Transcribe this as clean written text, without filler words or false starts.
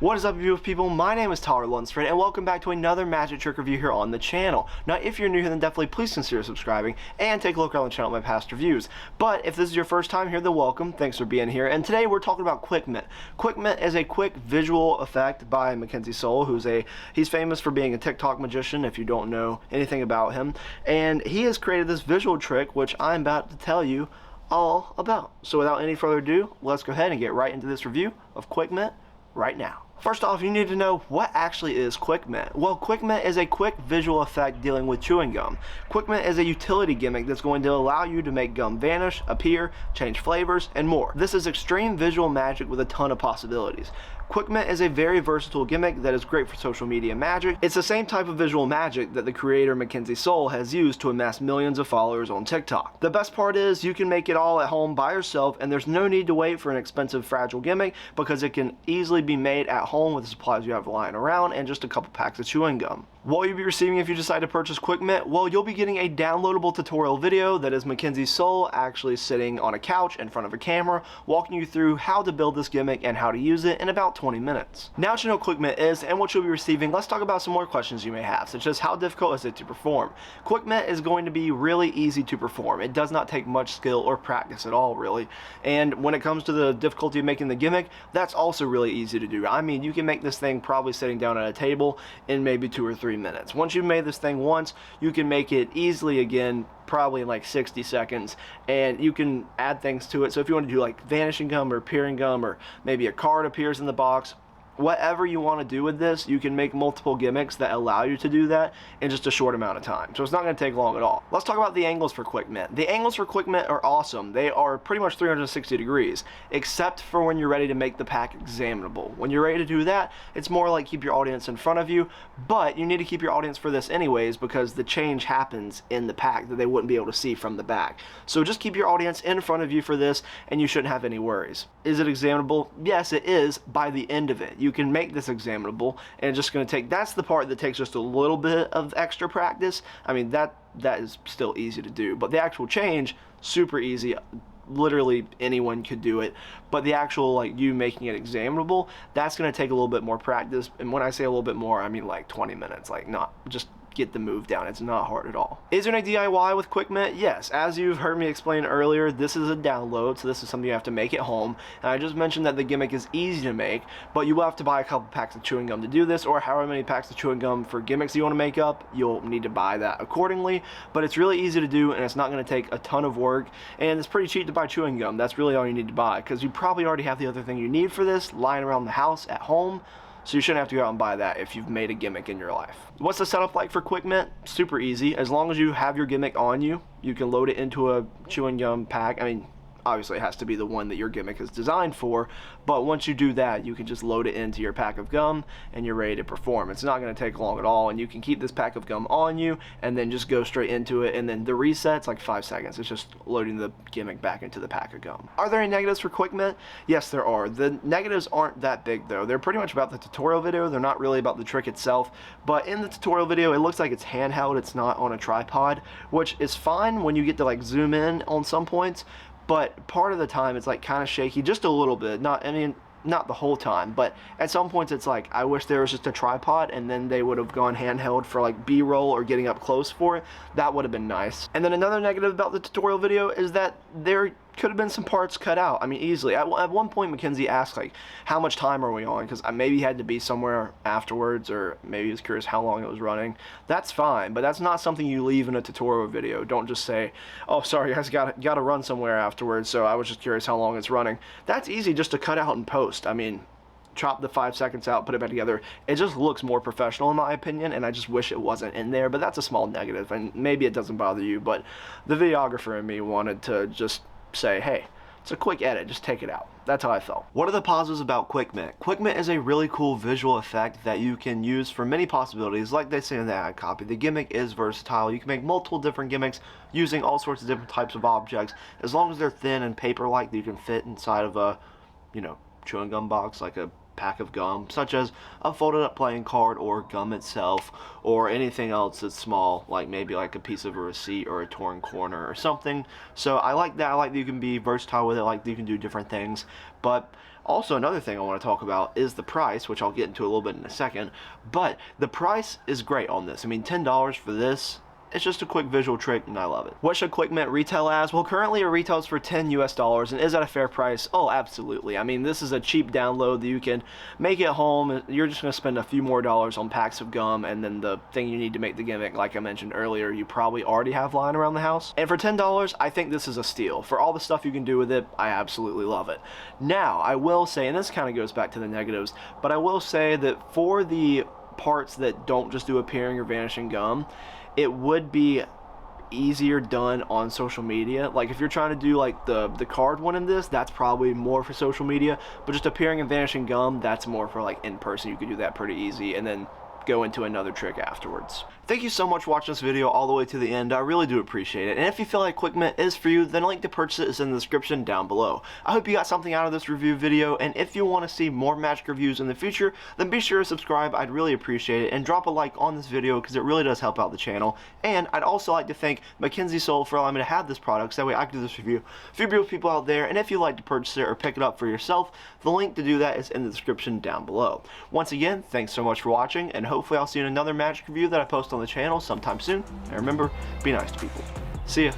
What is up, beautiful people? My name is Tyler Lunsford, and welcome back to another magic trick review here on the channel. Now, if you're new here, then definitely please consider subscribing and take a look around the channel at my past reviews. But if this is your first time here, then welcome. Thanks for being here. And today we're talking about Quick Mint. Quick Mint is a quick visual effect by Mackenzie he's famous for being a TikTok magician, if you don't know anything about him. And he has created this visual trick, which I'm about to tell you all about. So without any further ado, let's go ahead and get right into this review of Quick Mint right now. First off, you need to know what actually is Quick Mint. Well, Quick Mint is a quick visual effect dealing with chewing gum. Quick Mint is a utility gimmick that's going to allow you to make gum vanish, appear, change flavors, and more. This is extreme visual magic with a ton of possibilities. Quick Mint is a very versatile gimmick that is great for social media magic. It's the same type of visual magic that the creator Mackenzie has used to amass millions of followers on TikTok. The best part is you can make it all at home by yourself, and there's no need to wait for an expensive fragile gimmick because it can easily be made at home with the supplies you have lying around and just a couple packs of chewing gum. What will you be receiving if you decide to purchase Quick Mint? Well, you'll be getting a downloadable tutorial video that is Mackenzie actually sitting on a couch in front of a camera, walking you through how to build this gimmick and how to use it in about 20 minutes. Now that you know what Quick Mint is and what you'll be receiving, let's talk about some more questions you may have, such as how difficult is it to perform? Quick Mint is going to be really easy to perform. It does not take much skill or practice at all, really. And when it comes to the difficulty of making the gimmick, that's also really easy to do. I mean, you can make this thing probably sitting down at a table in maybe 2 or 3 minutes. Once you've made this thing once, you can make it easily again, probably in like 60 seconds, and you can add things to it. So if you want to do like vanishing gum or appearing gum, or maybe a card appears in the box, whatever you want to do with this, you can make multiple gimmicks that allow you to do that in just a short amount of time. So it's not going to take long at all. Let's talk about the angles for Quick Mint. The angles for Quick Mint are awesome. They are pretty much 360 degrees, except for when you're ready to make the pack examinable. When you're ready to do that, it's more like keep your audience in front of you, but you need to keep your audience for this anyways because the change happens in the pack that they wouldn't be able to see from the back. So just keep your audience in front of you for this and you shouldn't have any worries. Is it examinable? Yes, it is by the end of it. You can make this examinable, and it's just going to take, that's the part that takes just a little bit of extra practice. I mean, that is still easy to do, but the actual change, super easy. Literally anyone could do it, but the actual, like, you making it examinable, that's going to take a little bit more practice. And when I say a little bit more, I mean like 20 minutes, like not just get the move down. It's not hard at all. Is there any DIY with Quick Mint? Yes. As you've heard me explain earlier, this is a download, so this is something you have to make at home. And I just mentioned that the gimmick is easy to make, but you will have to buy a couple packs of chewing gum to do this, or however many packs of chewing gum for gimmicks you want to make up, you'll need to buy that accordingly. But it's really easy to do, and it's not going to take a ton of work, and it's pretty cheap to buy chewing gum. That's really all you need to buy, because you probably already have the other thing you need for this lying around the house at home. So you shouldn't have to go out and buy that if you've made a gimmick in your life. What's the setup like for Quick Mint? Super easy. As long as you have your gimmick on you, you can load it into a chewing gum pack. I mean, obviously it has to be the one that your gimmick is designed for, but once you do that, you can just load it into your pack of gum and you're ready to perform. It's not going to take long at all, and you can keep this pack of gum on you and then just go straight into it, and then the reset's like 5 seconds. It's just loading the gimmick back into the pack of gum. Are there any negatives for Quick Mint? Yes, there are. The negatives aren't that big though. They're pretty much about the tutorial video. They're not really about the trick itself, but in the tutorial video, it looks like it's handheld. It's not on a tripod, which is fine when you get to like zoom in on some points. But part of the time it's like kind of shaky, just a little bit. Not the whole time, but at some points it's like, I wish there was just a tripod and then they would have gone handheld for like B-roll or getting up close for it. That would have been nice. And then another negative about the tutorial video is that there could have been some parts cut out. I mean, easily. At one point, Mackenzie asked, like, how much time are we on? Because I maybe had to be somewhere afterwards, or maybe he was curious how long it was running. That's fine, but that's not something you leave in a tutorial video. Don't just say, oh, sorry, guys, got to run somewhere afterwards, so I was just curious how long it's running. That's easy just to cut out and post. I mean, chop the 5 seconds out, put it back together. It just looks more professional in my opinion, and I just wish it wasn't in there, but that's a small negative, and maybe it doesn't bother you, but the videographer in me wanted to just say, hey, it's a quick edit, just take it out. That's how I felt. What are the positives about Quick Mint? Quick Mint is a really cool visual effect that you can use for many possibilities. Like they say in the ad copy, the gimmick is versatile. You can make multiple different gimmicks using all sorts of different types of objects. As long as they're thin and paper-like, you can fit inside of a, chewing gum box, like a pack of gum, such as a folded up playing card or gum itself, or anything else that's small, like maybe like a piece of a receipt or a torn corner or something. So I like that. I like that you can be versatile with it, like that you can do different things. But also another thing I want to talk about is the price, which I'll get into a little bit in a second. But the price is great on this. I mean, $10 for this, it's just a quick visual trick, and I love it. What should Quick Mint retail as? Well, currently it retails for $10 US, and is that a fair price? Oh, absolutely. I mean, this is a cheap download that you can make at home. You're just going to spend a few more dollars on packs of gum, and then the thing you need to make the gimmick, like I mentioned earlier, you probably already have lying around the house. And for $10, I think this is a steal. For all the stuff you can do with it, I absolutely love it. Now, I will say, and this kind of goes back to the negatives, but I will say that for the parts that don't just do appearing or vanishing gum, it would be easier done on social media. Like if you're trying to do like the card one in this, that's probably more for social media, but just appearing and vanishing gum, that's more for like in person. You could do that pretty easy and then go into another trick afterwards. Thank you so much for watching this video all the way to the end. I really do appreciate it. And if you feel like Quick Mint is for you, then a link to purchase it is in the description down below. I hope you got something out of this review video, and if you want to see more magic reviews in the future, then be sure to subscribe. I'd really appreciate it, and drop a like on this video because it really does help out the channel. And I'd also like to thank Mackenzie for allowing me to have this product, so that way I can do this review for you people out there. And if you'd like to purchase it or pick it up for yourself, the link to do that is in the description down below. Once again, thanks so much for watching, and hopefully I'll see you in another magic review that I post on the channel sometime soon. And remember, be nice to people. See ya.